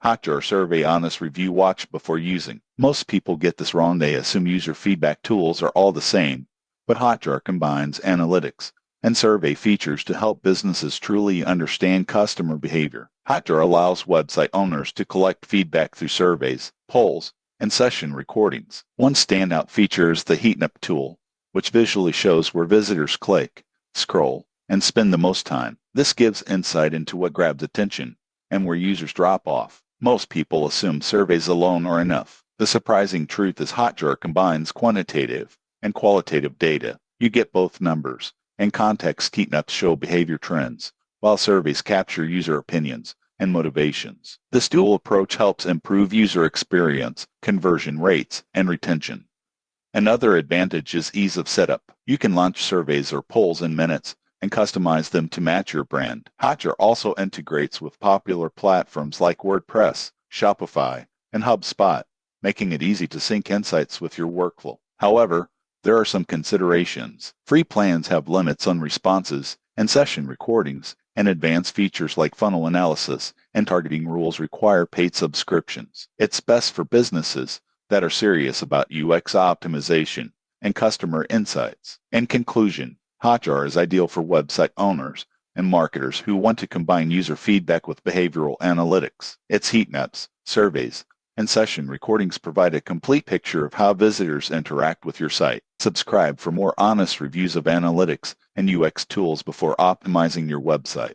Hotjar Survey Honest Review Watch before using. Most people get this wrong. They assume user feedback tools are all the same, but Hotjar combines analytics and survey features to help businesses truly understand customer behavior. Hotjar allows website owners to collect feedback through surveys, polls, and session recordings. One standout feature is the Heatmap tool, which visually shows where visitors click, scroll, and spend the most time. This gives insight into what grabs attention and where users drop off. Most people assume surveys alone are enough. The surprising truth is Hotjar combines quantitative and qualitative data. You get both numbers and context. Heatmaps show behavior trends, while surveys capture user opinions and motivations. This dual approach helps improve user experience, conversion rates, and retention. Another advantage is ease of setup. You can launch surveys or polls in minutes and customize them to match your brand. Hotjar also integrates with popular platforms like WordPress, Shopify, and HubSpot, making it easy to sync insights with your workflow. However, there are some considerations. Free plans have limits on responses and session recordings, and advanced features like funnel analysis and targeting rules require paid subscriptions. It's best for businesses that are serious about UX optimization and customer insights. In conclusion, Hotjar is ideal for website owners and marketers who want to combine user feedback with behavioral analytics. Its heat maps, surveys, and session recordings provide a complete picture of how visitors interact with your site. Subscribe for more honest reviews of analytics and UX tools before optimizing your website.